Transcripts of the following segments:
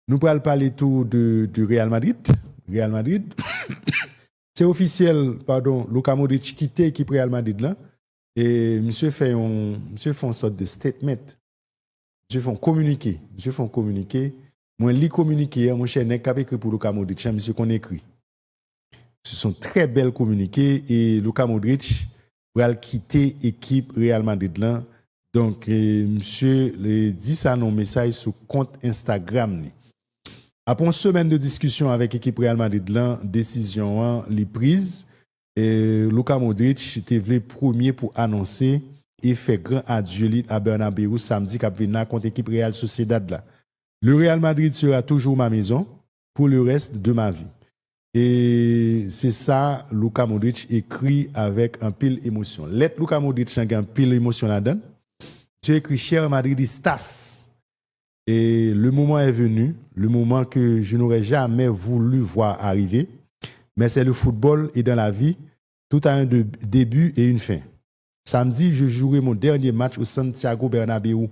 Nous allons parler tout du Real Madrid. Real Madrid. C'est officiel, pardon, Luka Modric quitté l'équipe Real Madrid là. Et monsieur fait une sorte de statement. Monsieur fait un communiqué. Monsieur fait un communiqué. Moi, lis communiqué, mon cher n'est écrit pour Luka Modric, monsieur qu'on écrit. Ce sont très belles communiqués et Luka Modric va quitter l'équipe Real Madrid là. Donc, monsieur dit ça dans un message sur compte Instagram. Après une semaine de discussion avec l'équipe Real Madrid là, décision est prise. Et Luka Modric était le premier pour annoncer et faire grand adieu à Bernabéu samedi qui va contre l'équipe Real Sociedad là. Le Real Madrid sera toujours ma maison pour le reste de ma vie. Et c'est ça, Luka Modric écrit avec un pile émotion. Let Luka Modric a un pile émotion là-dedans. Tu écris cher Madridistas. Et le moment est venu, le moment que je n'aurais jamais voulu voir arriver. Mais c'est le football et dans la vie, tout a un début et une fin. Samedi, je jouerai mon dernier match au Santiago Bernabéu.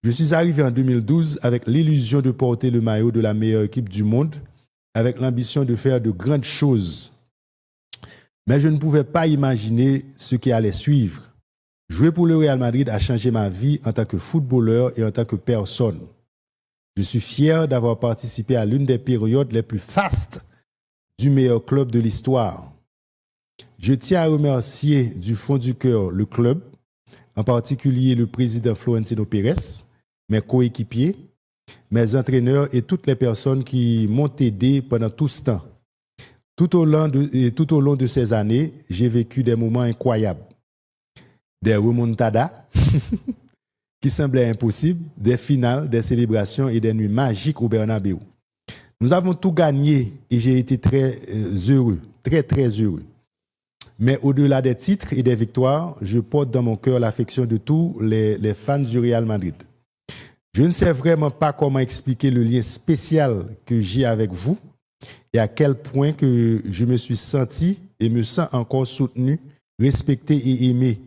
Je suis arrivé en 2012 avec l'illusion de porter le maillot de la meilleure équipe du monde, avec l'ambition de faire de grandes choses. Mais je ne pouvais pas imaginer ce qui allait suivre. Jouer pour le Real Madrid a changé ma vie en tant que footballeur et en tant que personne. Je suis fier d'avoir participé à l'une des périodes les plus fastes du meilleur club de l'histoire. Je tiens à remercier du fond du cœur le club, en particulier le président Florentino Pérez, mes coéquipiers, mes entraîneurs et toutes les personnes qui m'ont aidé pendant tout ce temps. Tout au long de ces années, j'ai vécu des moments incroyables. Des remontadas qui semblaient impossibles, des finales, des célébrations et des nuits magiques au Bernabéu. Nous avons tout gagné et j'ai été très heureux, très très heureux. Mais au-delà des titres et des victoires, je porte dans mon cœur l'affection de tous les fans du Real Madrid. Je ne sais vraiment pas comment expliquer le lien spécial que j'ai avec vous et à quel point que je me suis senti et me sens encore soutenu, respecté et aimé.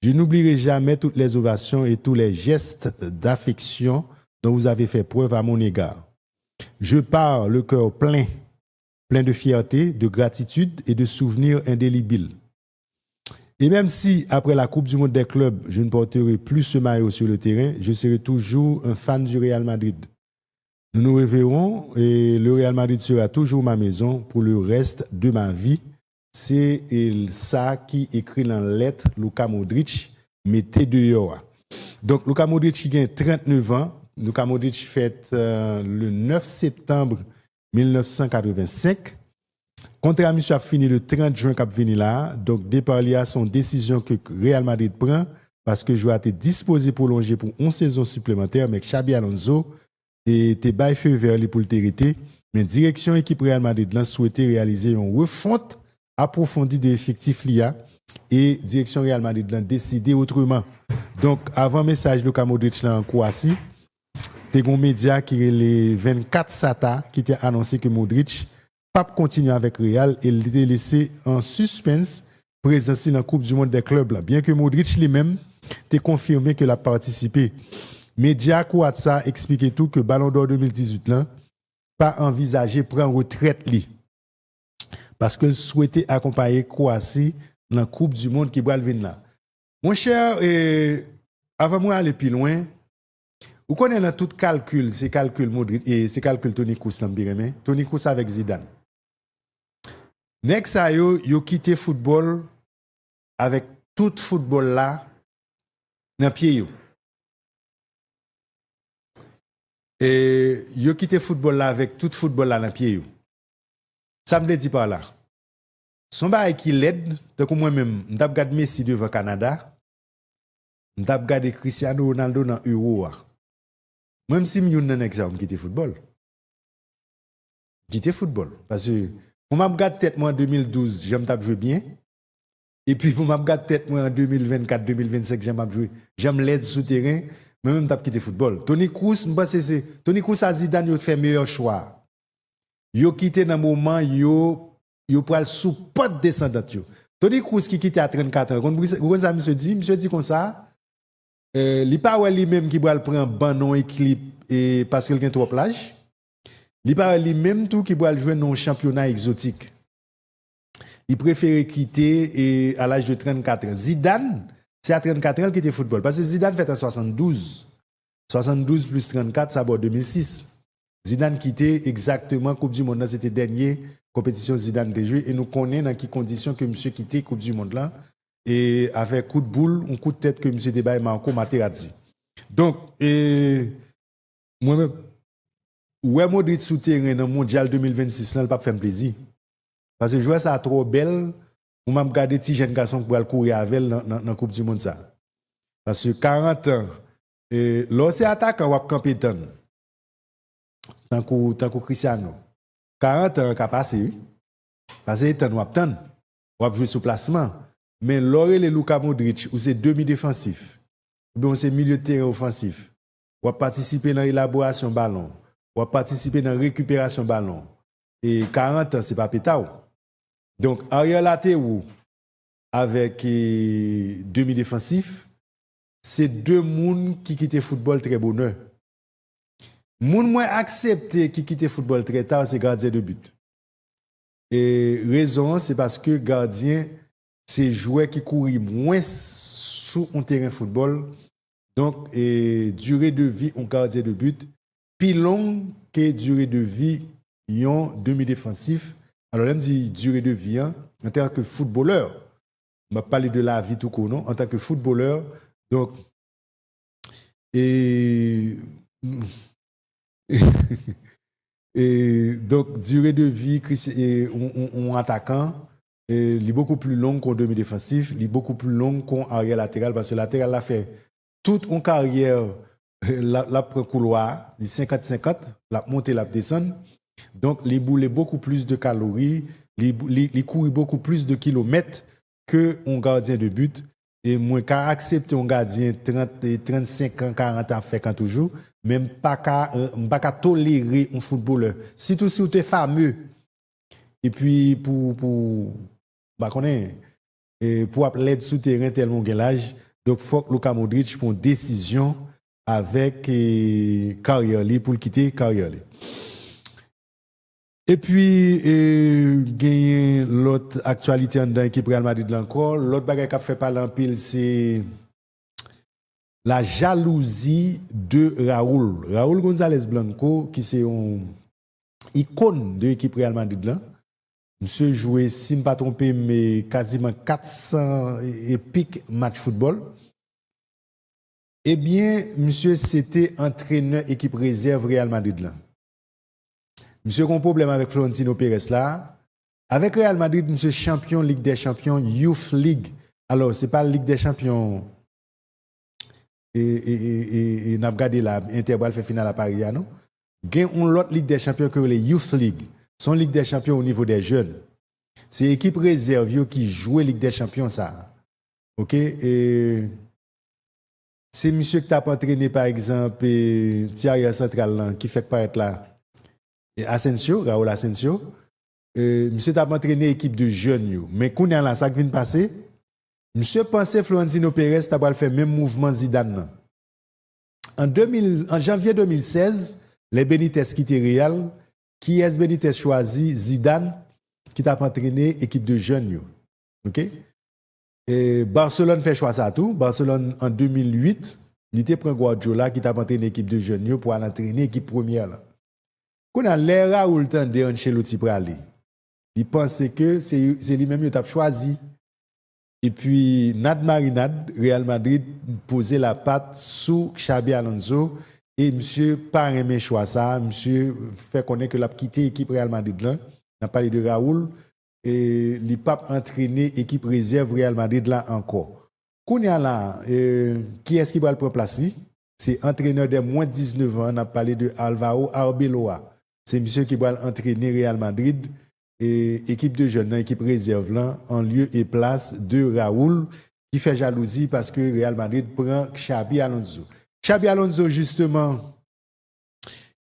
Je n'oublierai jamais toutes les ovations et tous les gestes d'affection dont vous avez fait preuve à mon égard. Je pars le cœur plein de fierté, de gratitude et de souvenirs indélébiles. Et même si, après la Coupe du Monde des clubs, je ne porterai plus ce maillot sur le terrain, je serai toujours un fan du Real Madrid. Nous nous reverrons et le Real Madrid sera toujours ma maison pour le reste de ma vie. C'est ça qui écrit dans la lettre Luka Modric, mettez dehors. Donc, Luka Modric qui a 39 ans. Luka Modric fête le 9 septembre 1985. Contrat monsieur a fini le 30 juin qu'a venu là. Donc, départ il y a son décision que Real Madrid prend parce que je vais être disposé pour prolonger pour 11 saisons supplémentaires, mais Xabi Alonso était bail feu vert pour le territoire. Mais direction équipe Real Madrid l'a souhaité réaliser une refonte approfondie de l'effectif LIA et direction Real Madrid l'a décidé autrement. Donc, avant message Luka Modric là en Croatie, t'es un média qui est les 24 SATA qui t'a annoncé que Modric pas continuer avec Real et il était laissé en suspense présence dans la Coupe du Monde des clubs là. Bien que Modric lui-même t'ait confirmé qu'il a participé. Média Croatia expliquait tout que Ballon d'Or 2018 là pas envisagé prendre retraite li. Parce qu'il souhaitait accompagner Croatie dans la Coupe du Monde qui va venir là. Mon cher, avant moi aller plus loin, vous connaissez dans tout calcul, c'est calcul Modric et c'est calcul Toni Kroos Toni Kroos avec Zidane. Next ça yo quitté football avec tout football là dans pied yo. Et yo quitté football là avec tout football là dans pied yo. Ça me le dit par là. Son bail qui l'aide, donc moi-même, m't'a regardé Messi devant Canada, m't'a regardé Cristiano Ronaldo dans Euro. Même si m'yon nan exemple qui était football. Qui était football parce que pour m'a regardé tête moi en 2012, j'aime t'a jouer bien. Et puis pour m'a regardé tête moi en 2024, 2025, j'aime jouer. J'aime l'aide souterrain, mais même t'a quitté football. Toni Kroos, m'pense c'est Toni Kroos a Zidane yo fait meilleur choix. Yo quitté dans moment yo pral sous pas de descendant yo. Toni Kroos qui quitte à 34 ans. Quand ça monsieur dit comme ça, Li pa wè li même qui va prendre ban non équipe et parce qu'il a trop plage. Li pa wè li même tout qui va jouer dans un championnat exotique. Il préférait quitter à l'âge de 34 ans. Zidane, c'est à 34 ans qu'il était football parce que Zidane fait en 72. 72 plus 34 ça va 2006. Zidane quitté exactement Coupe du Monde, c'était dernière compétition Zidane de joué et nous connaissons dans quelles conditions que monsieur quitté Coupe du Monde là et avec coup de boule, un coup de tête que monsieur débat Marco Materazzi. Donc moi-même ouais Modric souterrain dans mondial 2026 là, il pas fait plaisir. Parce que jouer ça trop belle, pour m'a regarder petit jeune garçon pour aller courir avec dans la Coupe du Monde ça. Parce que 40 ans là c'est attaquant ou compétent. Tant que Cristiano. 40 ans qu'a passé. Parce que tant ou jouer sous placement. Mais l'oré les Luka Modric ou c'est demi-défensif. Ou bien c'est milieu de terrain offensif. Ou participer dans l'élaboration ballon, ou participer dans la récupération ballon. Et 40 ans c'est pas pétao. Donc Ariel Ateou avec demi-défensif, c'est deux monde qui quittent le football très bonheur. Moun moins accepté qui quitte le football très tard, c'est gardien de but. Et raison, c'est parce que gardien, c'est joueur qui court moins sous un terrain de football. Donc, durée de vie, un gardien de but, plus long que durée de vie, un demi-défensif. Alors, là, on dit durée de vie, hein, en tant que footballeur. On va parler de la vie tout court, non? En tant que footballeur. Donc, et donc, durée de vie, on attaquant, il est beaucoup plus long qu'un demi-défensif, il est beaucoup plus long qu'un arrière latéral, parce que latéral a fait toute une carrière, la couloir, il 50-50, la montée, la descente. Donc, il boule beaucoup plus de calories, il court beaucoup plus de kilomètres qu'un gardien de but. Et moi, quand accepter un gardien 35 ans, 40 ans, fait quand toujours, même pas qu'à tolérer un footballeur. Surtout si tu es fameux. Et puis, pour l'aide souterrain tellement de l'âge, donc il faut que Luka Modric prenne une décision avec carrière pour quitter carrière. Et puis, gagner l'autre actualité dans l'équipe Real Madrid encore. L'autre bagage qui a fait parler en pile, c'est la jalousie de Raúl. Raúl González Blanco, qui c'est une icône de l'équipe Real Madrid là. Monsieur joué, si je ne me pas trompé, mais quasiment 400 épiques matchs football. Eh bien, monsieur, c'était entraîneur équipe réserve Real Madrid là. Monsieur a un problème avec Florentino Pérez là. Avec Real Madrid, monsieur champion Ligue des Champions, Youth League. Alors, ce n'est pas la Ligue des Champions. Et n'a regardé la Interbal fait finale à Paris, non? Il y a une autre Ligue des Champions que les Youth League. Son Ligue des Champions au niveau des jeunes. C'est l'équipe réserve qui joue Ligue des Champions, ça. OK? Et c'est monsieur qui t'a entraîné, par exemple, Thierry Central, qui fait paraître là. Asensio, Raúl Asensio, monsieur t'a entraîné l'équipe de jeunes, mais quand on a là, ça qui vient de passer, monsieur pensait Florentino Pérez t'a fait le même mouvement Zidane. En janvier 2016, les Benitez quittent Real, qui est Benitez choisi Zidane, qui t'a entraîné l'équipe de jeunes. OK? Et Barcelone fait choix ça tout. Barcelone en 2008, il était pris Guardiola qui t'a entraîné l'équipe de jeunes pour aller entraîner l'équipe première là. Quand on a l'air Raúl tande Ancelotti pour aller, il pensait que c'est lui-même qui a choisi. Et puis, Nad Marinade, Real Madrid posait la patte sous Xabi Alonso et monsieur pas aimé choix ça, monsieur fait connaître que l'a quitté l'équipe Real Madrid là, n'a parlé de Raúl et il pas entraîné l'équipe réserve Real Madrid là encore. Quand on a là, qui est-ce qui va le prendre place? C'est entraîneur de moins de 19 ans, on a parlé de Alvaro Arbeloa. C'est monsieur qui va entraîner Real Madrid et équipe de jeunes, équipe réserve là, en lieu et place de Raúl qui fait jalousie parce que Real Madrid prend Xabi Alonso. Xabi Alonso justement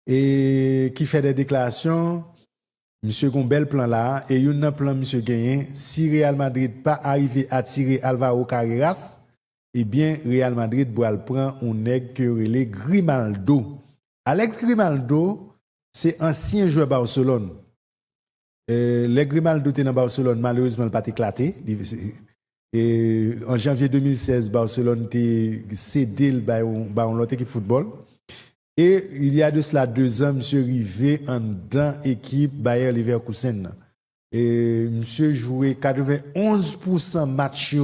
et qui fait des déclarations, monsieur a un bel plan là et il y a un plan monsieur gagné si Real Madrid pas arrivé à tirer Alvaro Carreras, eh bien, Real Madrid va le prendre un nègre que relé Grimaldo. Alex Grimaldo, c'est ancien joueur Barcelone. Le Grimaldo était dans Barcelone, malheureusement, il n'a pas éclaté. Et en janvier 2016, Barcelone a cédé par l'autre équipe de football. Et il y a de cela 2 ans, monsieur arrivé en dans l'équipe Bayer Leverkusen. Et monsieur jouait 91% match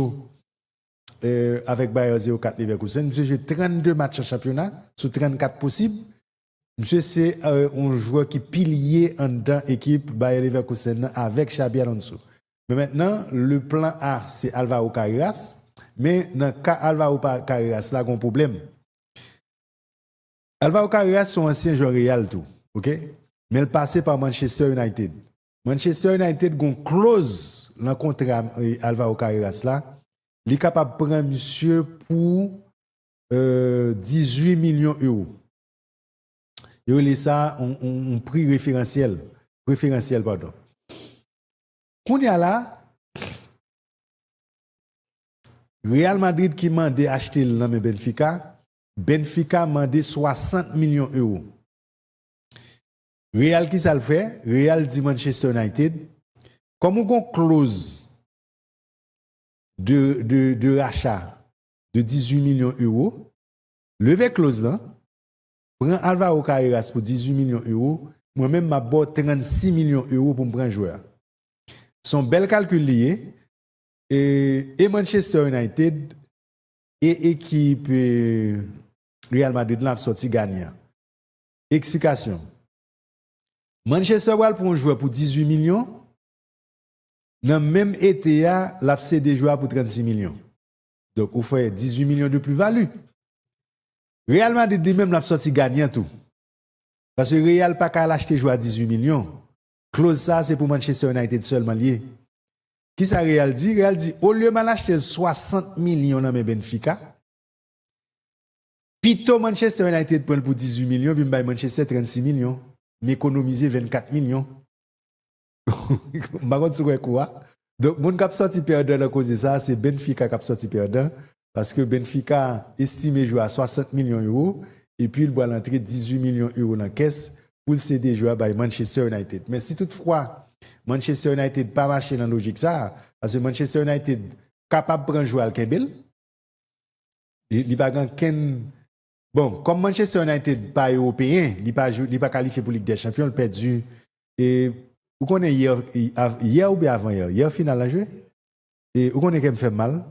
avec Bayer 04 Leverkusen. Monsieur jouait 32 matchs en championnat sur 34 possibles. Monsieur c'est un joueur qui pilier en dans l'équipe Bayer Leverkusen avec Xabi Alonso. Mais maintenant, le plan A, c'est Alvaro Carreras. Mais dans le cas Alvaro Carreras, là, il y a un problème. Alvaro Carreras, son ancien joueur Real, tout. OK? Mais il passait par Manchester United. Manchester United a une clause dans le contrat Alvaro Carreras, là. Il est capable de prendre monsieur pour 18 millions d'euros. Il a ça un prix référentiel. Pardon. Qu'on y a là, Real Madrid qui m'a acheté le nom Benfica, Benfica m'a demandé 60 millions d'euros. Real qui ça le fait? Real dit Manchester United, comme on a une clause de rachat de 18 millions d'euros, levez clause là, prend Alvaro Carreras pour 18 millions d'euros, moi-même m'a bot 36 millions d'euros pour me prendre un joueur. Son bel calcul lié et Manchester United et équipe Real Madrid l'a sorti gagnant. Explication. Manchester va pour un joueur pour 18 millions. Dans le même été, l'a cédé joueur pour 36 millions. Donc, vous faites 18 millions de plus-value. Real Madrid lui-même l'a sorti gagnant tout. Parce que Real pas qu'à l'acheter joueur à 18 millions. Clause ça, c'est pour Manchester United seulement lié. Qui ça Real dit? Real dit, au lieu de m'acheter 60 millions dans mes Benfica, plutôt Manchester United prend pour 18 millions, puis Manchester 36 millions, m'économiser 24 millions. Par contre, c'est quoi? Donc, mon cap sorti perdant à cause de ça, c'est Benfica qui a sorti perdant, parce que Benfica estime jouer à 60 millions d'euros, et puis il doit l'entrer 18 millions d'euros dans la caisse pour le céder joueur by Manchester United. Mais si toutefois, Manchester United pas marché dans la logique ça, parce que Manchester United capable de prendre joueur à Kebel, il pas bon, comme Manchester United pas européen, il pas qualifié pour Ligue des Champions, il perdu et vous connaissez hier ou bien avant hier final à jouer et vous connaissez qu'elle me fait mal.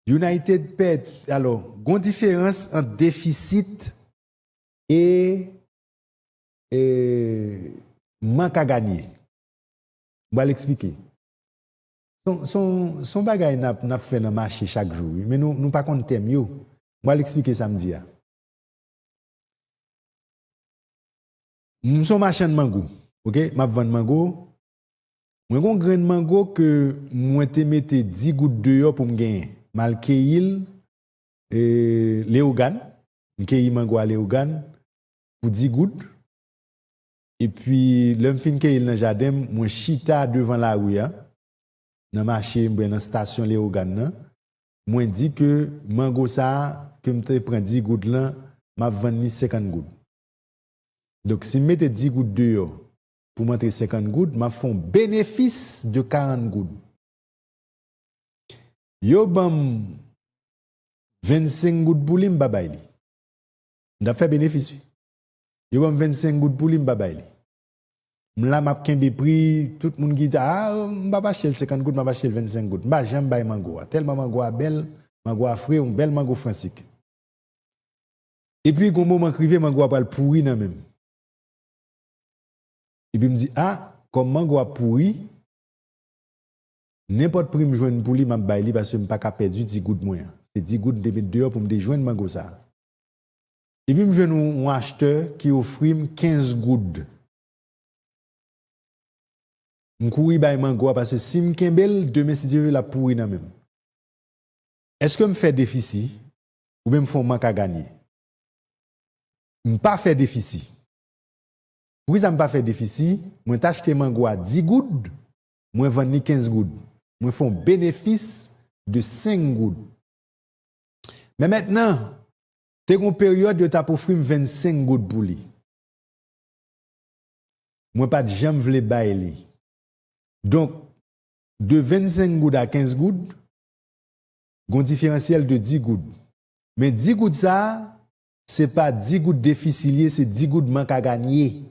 United perd alors, une différence entre déficit et manque à gagner. Je vais l'expliquer. Son bagage n'a fait dans le marché chaque jour, mais nous pas compte thème. Je vais l'expliquer samedi. Nous sommes marchand de mango. OK, m'a vendre mango. Moi gon grain de mango que moi te mette 10 gouttes dehors pour me gagner. Mal keil et Léogan, keil mango à Léogan pour 10 gouttes. Et puis, l'homme fin qu'il dans le jardin, moi, chita devant la rue, dans le marché, dans la station Léogan, moi, dit que mango ça, que je prends 10 gouttes là, m'a vendu 50 gouttes. Donc, si je mette 10 gouttes dehors pour montrer 50 gouttes, m'a fait un bénéfice de 40 gouttes. Yo, bam, 25 gouttes pour lui, m'babay li. M'a fait bénéfice. Yo bam 25 gouttes pour lui, m'babay li. M'la m'a kembe prix, tout le monde qui dit, m'ba pas acheter 50 gouttes, m'ba pas acheter 25 gouttes. M'ba jamais bay mango. Tellement mango a belle, mango a frais, un bel mango français. Et puis, quand moment crivé, mango a pas le pourri nan même. Et puis, me dit, comme mango a pourri, n'importe prix me joindre pour lui, m'a bay li parce que m'pa ka perdu 10 gouttes moins. C'est 10 gouttes de mettre dehors pour me déjoindre mango ça. Et puis, me joindre un acheteur qui offre 15 gouttes. Je cours by mango parce que si je kembel, demain si Dieu veut la pourri nan même. Est-ce que je fais déficit ou même font manque à gagner? Je ne pas faire déficit. Pourquoi ça ne pas faire déficit? Moi t'acheter mango à 10 gouttes, moi vendre 15 gouttes. Moi font bénéfice de 5 gouttes. Mais maintenant, tu as une période de ta offrir 25 gouttes pour lui. Moi, pas de jamais voulu bailler. Donc, de 25 gouttes à 15 gouttes, il y a un différentiel de 10 gouttes. Mais 10 gouttes, ça, ce n'est pas 10 gouttes déficilier, c'est 10 gouttes manque à gagner.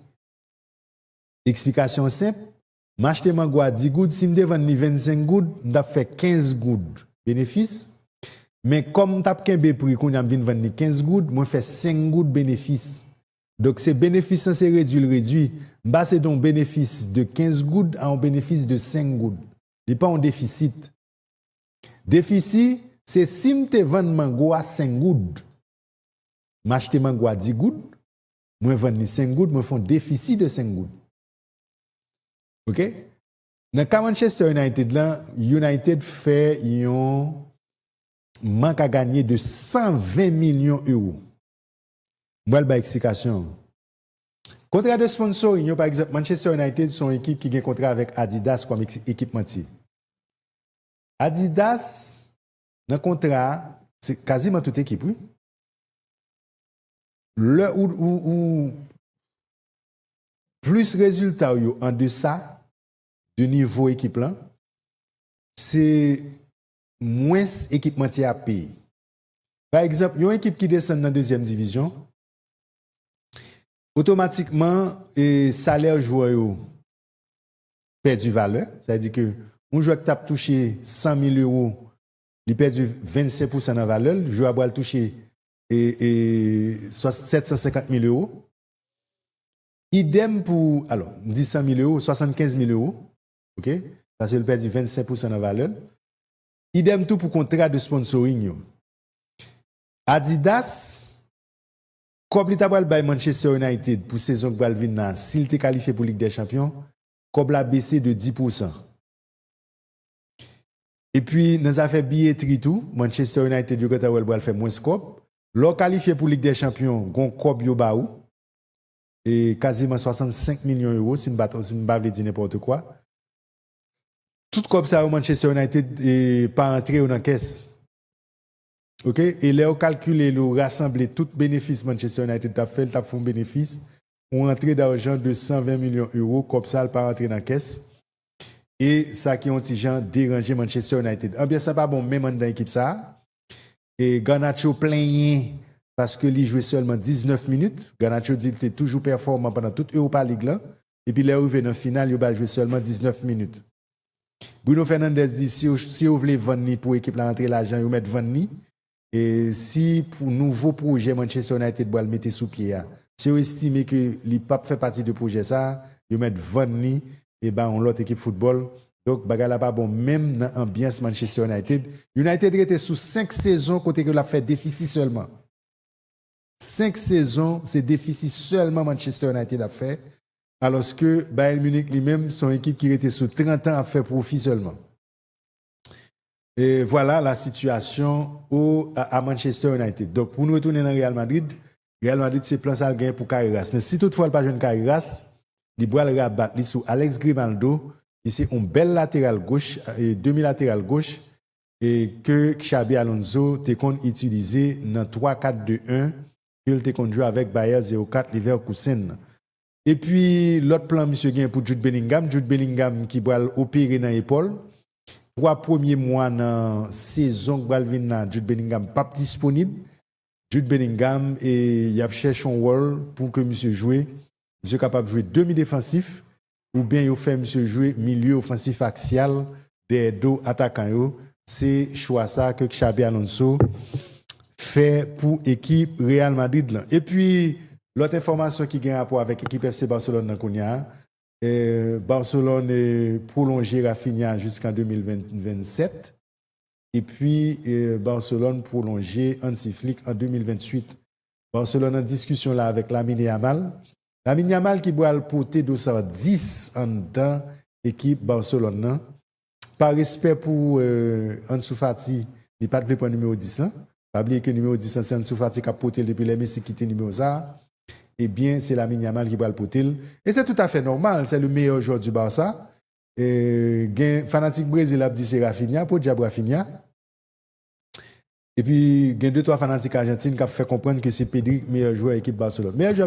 Explication simple. M'acheter mango à 10 gouttes, si je vends 25 gouttes, je fait 15 gouttes bénéfice. Mais comme je suis prix, quand je vends 15 gouttes, je fais 5 gouttes bénéfice. Donc, ces bénéfices, c'est réduit. Je c'est donc bénéfice de 15 gouttes à un bénéfice de 5 gouttes. Il n'est pas en déficit. Déficit, c'est si je vends mango à 5 gouttes, m'acheter mango à 10 gouttes, je vends 5 gouttes, je fais un déficit de 5 gouttes. OK? Dans Manchester United, là, United fait un manque à gagner de 120 millions d'euros. Moi, je vais explication. Contrat de sponsoring, par exemple, Manchester United sont une équipe qui a un contrat avec Adidas comme équipementier. Adidas, dans le contrat, c'est quasiment toute équipe, oui. Le où plus résultat en deçà de niveau équipe là, c'est moins équipementier à payer. Par exemple, il y a une équipe qui descend dans la deuxième division, automatiquement, le salaire joueur perd du valeur. C'est-à-dire que un joueur qui a touché 100 000 euros, il perd du 25% de valeur. Le joueur va toucher 750 000 euros. Idem pour, alors, on dit 100 000 euros, 75 000 euros. OK? Parce qu'il perd du 25% de valeur. Idem tout pour contrat de sponsoring. Adidas, comme l'État by Manchester United pour saison Balvin, s'il était qualifié pour Ligue des Champions, comme l'a baissé de 10%. Et puis, nous avons fait billetterie tout. Manchester United, du côté où fait moins scope. L'on qualifié pour Ligue des Champions, gon cob yo baou. Et quasiment 65 millions d'euros, si je ne pas dire n'importe quoi. Tout comme ça, au Manchester United n'est pas entré dans la caisse. OK? Et là, on calcule, on rassemble tout bénéfice Manchester United a fait, il a fait un bénéfice. On entré d'argent de 120 millions d'euros, comme ça, il pas rentré dans la caisse. Et ça qui ont gens dérangé Manchester United. Ah bien, ça pas bon, même dans l'équipe ça. Et Garnacho plaigné parce que lui jouait seulement 19 minutes. Garnacho dit qu'il était toujours performant pendant toute Europa League là. Et puis, il est arrivé dans la finale, il va jouer seulement 19 minutes. Bruno Fernandes dit si vous voulez vendre pour l'équipe la rentrer l'argent, vous mettez vendre. Et si pour nouveau projet Manchester United doit le mettre sous pied, si vous estimez que le pape fait partie du projet ça, vous mettez vendre et ben on l'autre équipe football. Donc bagala pas bon même dans l'ambiance Manchester United. United était sous 5 saisons côté que l'a fait déficit seulement. 5 saisons, c'est déficit seulement Manchester United a fait. Alors que Bayern Munich lui-même, son équipe qui était sous 30 ans a fait profit seulement. Et voilà la situation à Manchester United. Donc pour nous retourner dans Real Madrid c'est plan ça gain pour Carreras. Mais si toutefois il pas jeune Carreras, il doit le rabattre sur Alex Grimaldo, c'est un bel latéral gauche et demi-latéral gauche et que Xabi Alonso t'es qu'on utilisé dans 3-4-2-1 qu'il t'es qu'on joue avec Bayer 04 Leverkusen. Et puis l'autre plan monsieur gain pour Jude Bellingham qui va opérer dans l'épaule. 3 premiers mois dans la saison Balvin, Jude Bellingham pas disponible. Jude Bellingham et il a cherché un rôle pour que monsieur joue. Monsieur capable de jouer demi-défensif ou bien il fait monsieur jouer milieu offensif axial des deux attaquants. C'est choix ça que Xabi Alonso fait pour l'équipe Real Madrid là. Et puis l'autre information qui a rapport avec l'équipe FC Barcelone dans Kounia, Barcelone est prolongé Rafinha jusqu'en 2027 et puis Barcelone prolongé Hansi Flick en 2028. Barcelone en discussion là avec Lamine Yamal. Lamine Yamal qui doit le porter 210 en dedans équipe Barcelone. Par respect pour Ansu Fati, il n'est pas de pour numéro 10 là. Pas oublier que numéro 10 c'est Ansu Fati qui a porté depuis les Messi qui était numéro ça. Eh bien, c'est Lamine Yamal qui va le porter. Et c'est tout à fait normal, c'est le meilleur joueur du Barça. Et fanatique Brésil a dit c'est Rafinha, pour Diab Rafinha. Et puis, il y a 2-3 fanatiques argentines qui ont fait comprendre que c'est Pedri, meilleur joueur de l'équipe Barcelone. Meilleur joueur